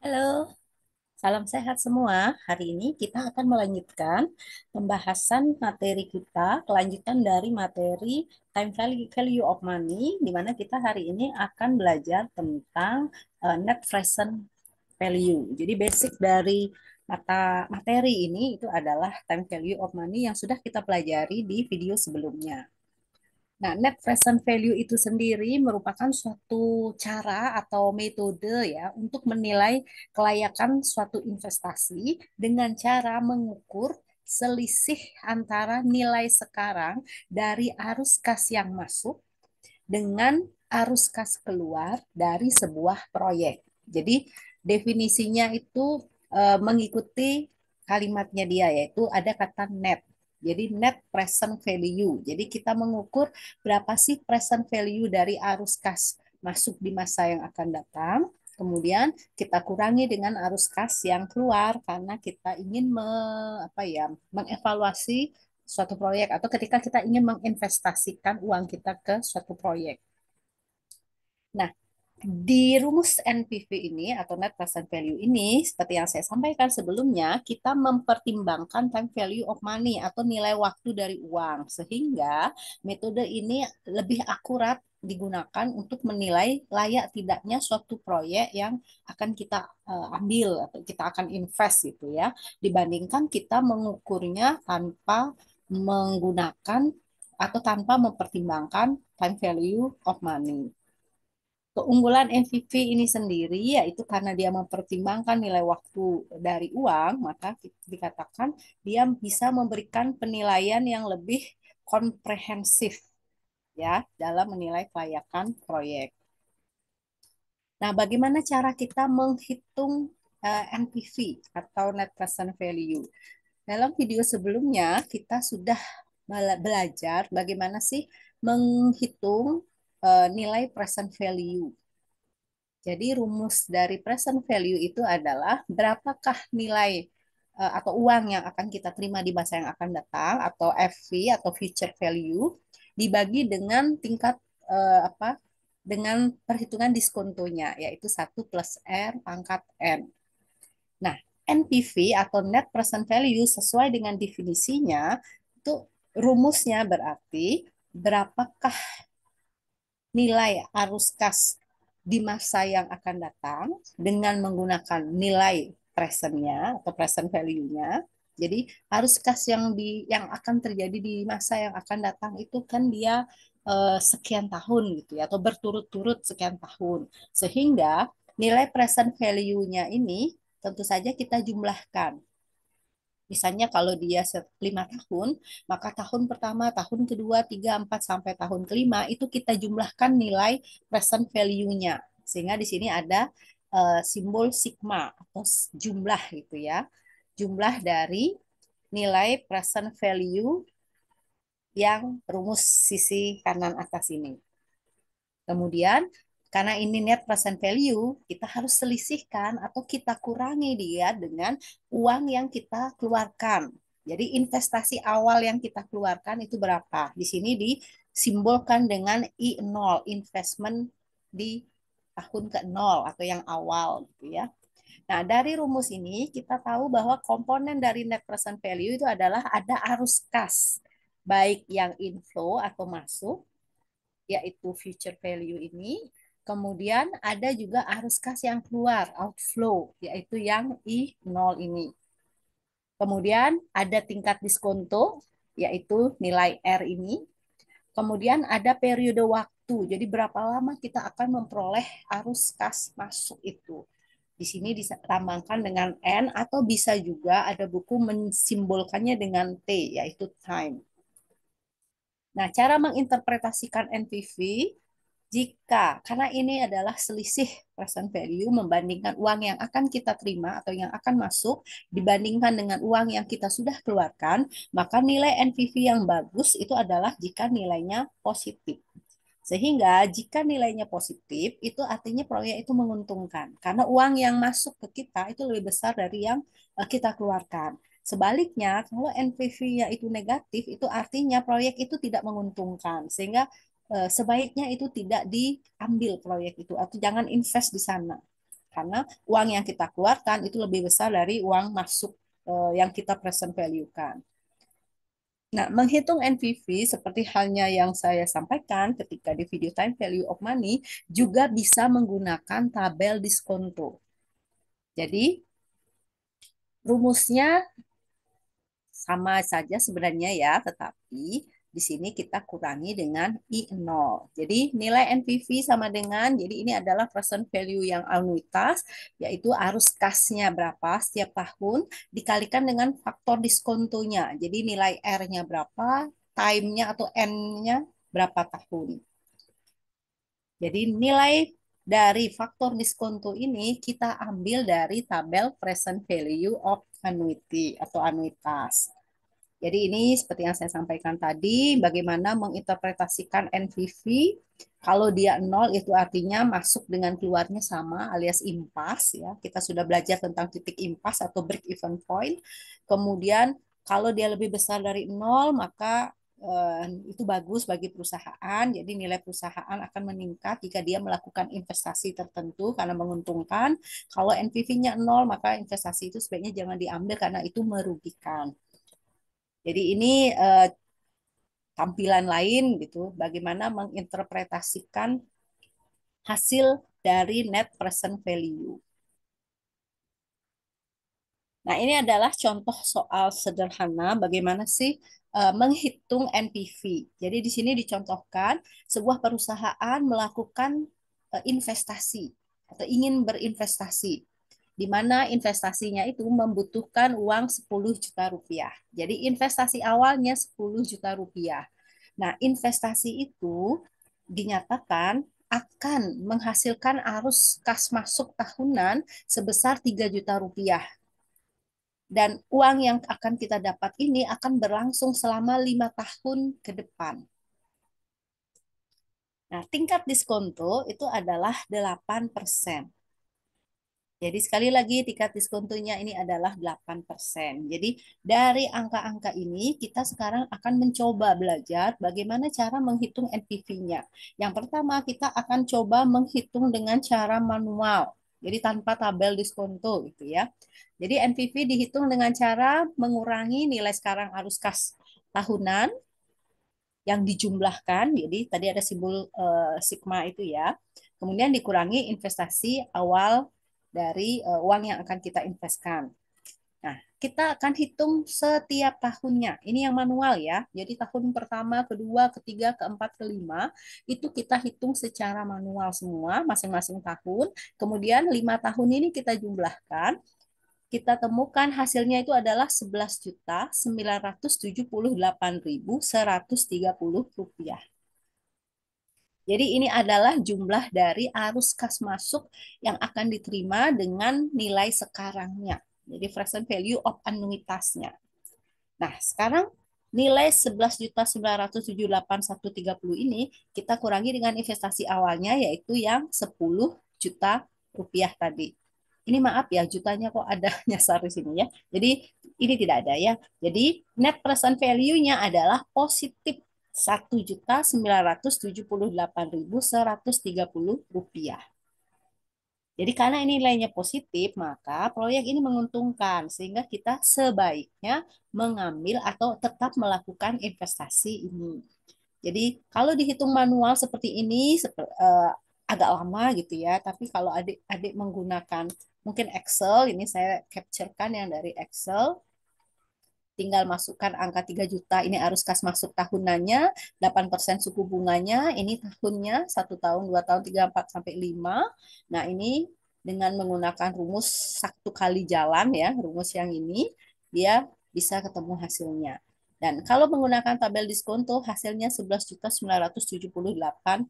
Halo, salam sehat semua. Hari ini kita akan melanjutkan pembahasan materi kita, kelanjutan dari materi time value of money, di mana kita hari ini akan belajar tentang net present value. Jadi basic dari materi ini itu adalah time value of money yang sudah kita pelajari di video sebelumnya. Nah, net present value itu sendiri merupakan suatu cara atau metode ya untuk menilai kelayakan suatu investasi dengan cara mengukur selisih antara nilai sekarang dari arus kas yang masuk dengan arus kas keluar dari sebuah proyek. Jadi definisinya itu mengikuti kalimatnya dia yaitu ada kata net. Jadi net present value. Jadi kita mengukur berapa sih present value dari arus kas masuk di masa yang akan datang. Kemudian kita kurangi dengan arus kas yang keluar karena kita ingin mengevaluasi suatu proyek atau ketika kita ingin menginvestasikan uang kita ke suatu proyek. Nah, di rumus NPV ini atau net present value ini, seperti yang saya sampaikan sebelumnya, kita mempertimbangkan time value of money atau nilai waktu dari uang, sehingga metode ini lebih akurat digunakan untuk menilai layak tidaknya suatu proyek yang akan kita ambil atau kita akan invest gitu ya, dibandingkan kita mengukurnya tanpa menggunakan atau tanpa mempertimbangkan time value of money. Keunggulan MVP ini sendiri yaitu karena dia mempertimbangkan nilai waktu dari uang, maka dikatakan dia bisa memberikan penilaian yang lebih komprehensif ya dalam menilai kelayakan proyek. Nah, bagaimana cara kita menghitung NPV atau net present value? Dalam video sebelumnya kita sudah belajar bagaimana sih menghitung nilai present value. Jadi rumus dari present value itu adalah berapakah nilai atau uang yang akan kita terima di masa yang akan datang atau FV atau future value dibagi dengan tingkat apa dengan perhitungan diskontonya yaitu 1 plus R pangkat N. Nah, NPV atau net present value sesuai dengan definisinya itu rumusnya berarti berapakah nilai arus kas di masa yang akan datang dengan menggunakan nilai presentnya atau present value-nya. Jadi arus kas yang akan terjadi di masa yang akan datang itu kan dia sekian tahun gitu ya atau berturut-turut sekian tahun. Sehingga nilai present value-nya ini tentu saja kita jumlahkan. Misalnya kalau dia 5 tahun, maka tahun pertama, tahun kedua, tiga, empat, sampai tahun kelima itu kita jumlahkan nilai present value-nya. Sehingga di sini ada simbol sigma atau jumlah gitu ya. Jumlah dari nilai present value yang rumus sisi kanan atas ini. Kemudian, karena ini net present value, kita harus selisihkan atau kita kurangi dia dengan uang yang kita keluarkan. Jadi investasi awal yang kita keluarkan itu berapa? Di sini disimbolkan dengan I0, investment di tahun ke-0 atau yang awal gitu ya. Nah, dari rumus ini kita tahu bahwa komponen dari net present value itu adalah ada arus kas, baik yang inflow atau masuk yaitu future value ini. Kemudian ada juga arus kas yang keluar, outflow, yaitu yang I0 ini. Kemudian ada tingkat diskonto, yaitu nilai R ini. Kemudian ada periode waktu, jadi berapa lama kita akan memperoleh arus kas masuk itu. Di sini ditambahkan dengan N atau bisa juga ada buku mensimbolkannya dengan T, yaitu time. Nah, cara menginterpretasikan NPV karena ini adalah selisih present value membandingkan uang yang akan kita terima atau yang akan masuk dibandingkan dengan uang yang kita sudah keluarkan, maka nilai NPV yang bagus itu adalah jika nilainya positif. Sehingga jika nilainya positif, itu artinya proyek itu menguntungkan. Karena uang yang masuk ke kita itu lebih besar dari yang kita keluarkan. Sebaliknya, kalau NPV-nya itu negatif, itu artinya proyek itu tidak menguntungkan. Sehingga sebaiknya itu tidak diambil proyek itu, atau jangan invest di sana. karena uang yang kita keluarkan itu lebih besar dari uang masuk yang kita present value-kan. Nah, menghitung NPV seperti halnya yang saya sampaikan ketika di video time value of money juga bisa menggunakan tabel diskonto. Jadi, rumusnya sama saja sebenarnya ya, tetapi di sini kita kurangi dengan I0. Jadi nilai NPV sama dengan, jadi ini adalah present value yang anuitas, yaitu arus kasnya berapa setiap tahun, dikalikan dengan faktor diskontonya. Jadi nilai R-nya berapa, time-nya atau N-nya berapa tahun. Jadi nilai dari faktor diskonto ini kita ambil dari tabel present value of annuity atau anuitas. Jadi ini seperti yang saya sampaikan tadi, bagaimana menginterpretasikan NPV. Kalau dia nol itu artinya masuk dengan keluarnya sama alias impas ya. Kita sudah belajar tentang titik impas atau break even point. Kemudian kalau dia lebih besar dari nol maka itu bagus bagi perusahaan. Jadi nilai perusahaan akan meningkat jika dia melakukan investasi tertentu karena menguntungkan. Kalau NPV-nya nol maka investasi itu sebaiknya jangan diambil karena itu merugikan. Jadi ini tampilan lain gitu, bagaimana menginterpretasikan hasil dari net present value. Nah, ini adalah contoh soal sederhana bagaimana sih menghitung NPV. Jadi di sini dicontohkan sebuah perusahaan melakukan investasi atau ingin berinvestasi di mana investasinya itu membutuhkan uang 10 juta rupiah. Jadi investasi awalnya 10 juta rupiah. Nah, investasi itu dinyatakan akan menghasilkan arus kas masuk tahunan sebesar 3 juta rupiah. Dan uang yang akan kita dapat ini akan berlangsung selama 5 tahun ke depan. Nah, tingkat diskonto itu adalah 8%. Jadi sekali lagi tingkat diskontonya ini adalah 8%. Jadi dari angka-angka ini kita sekarang akan mencoba belajar bagaimana cara menghitung NPV-nya. Yang pertama kita akan coba menghitung dengan cara manual. Jadi tanpa tabel diskonto gitu ya. Jadi NPV dihitung dengan cara mengurangi nilai sekarang arus kas tahunan yang dijumlahkan. Jadi tadi ada simbol sigma itu ya. Kemudian dikurangi investasi awal dari uang yang akan kita investkan. Nah, kita akan hitung setiap tahunnya. Ini yang manual ya. Jadi tahun pertama, kedua, ketiga, keempat, kelima itu kita hitung secara manual semua masing-masing tahun. Kemudian 5 tahun ini kita jumlahkan, kita temukan hasilnya itu adalah 11.978.130 rupiah. Jadi ini adalah jumlah dari arus kas masuk yang akan diterima dengan nilai sekarangnya. Jadi present value of anuitasnya. Nah, sekarang nilai 11.978.130 ini kita kurangi dengan investasi awalnya yaitu yang 10 juta rupiah tadi. Ini maaf ya, jutanya kok ada nyasar di sini ya. Jadi ini tidak ada ya. Jadi net present value-nya adalah positif 1.978.130 rupiah. Jadi karena ini nilainya positif, maka proyek ini menguntungkan sehingga kita sebaiknya mengambil atau tetap melakukan investasi ini. Jadi kalau dihitung manual seperti ini agak lama gitu ya, tapi kalau adik-adik menggunakan mungkin Excel, ini saya capturekan yang dari Excel, tinggal masukkan angka 3 juta, ini arus kas masuk tahunannya, 8% suku bunganya, ini tahunnya, 1 tahun, 2 tahun, 3, 4, sampai 5. Nah, ini dengan menggunakan rumus satu kali jalan ya, rumus yang ini, dia bisa ketemu hasilnya. Dan kalau menggunakan tabel diskonto, hasilnya 11.978.100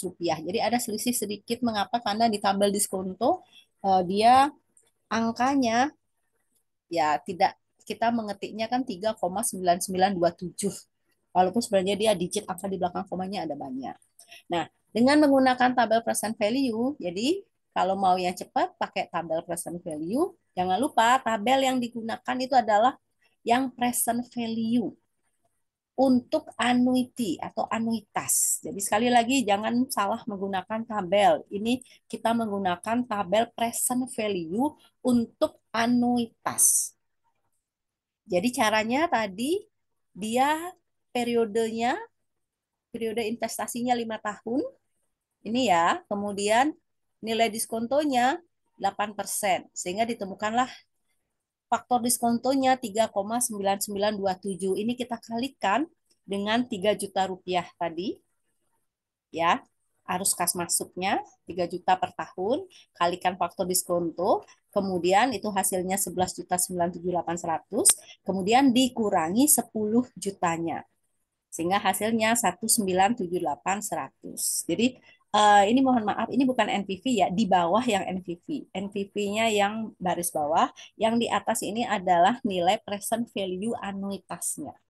rupiah. Jadi ada selisih sedikit, mengapa? Karena di tabel diskonto, dia angkanya ya tidak, kita mengetiknya kan 3,9927. Walaupun sebenarnya dia digit angka di belakang komanya ada banyak. Nah, dengan menggunakan tabel present value, jadi kalau mau yang cepat pakai tabel present value, jangan lupa tabel yang digunakan itu adalah yang present value. untuk annuity atau anuitas. Jadi sekali lagi jangan salah menggunakan tabel. Ini kita menggunakan tabel present value untuk anuitas. Jadi caranya tadi dia periodenya, periode investasinya 5 tahun. Ini ya, kemudian nilai diskontonya 8%, sehingga ditemukanlah faktor diskontonya 3,9927. Ini kita kalikan dengan 3 juta rupiah tadi, ya. Arus kas masuknya 3 juta per tahun, kalikan faktor diskonto, kemudian itu hasilnya 11.978.100, kemudian dikurangi 10 jutanya. Sehingga hasilnya 1.978.100. Jadi ini mohon maaf, ini bukan NPV ya, di bawah yang NPV. NPV-nya yang baris bawah, yang di atas ini adalah nilai present value anuitasnya.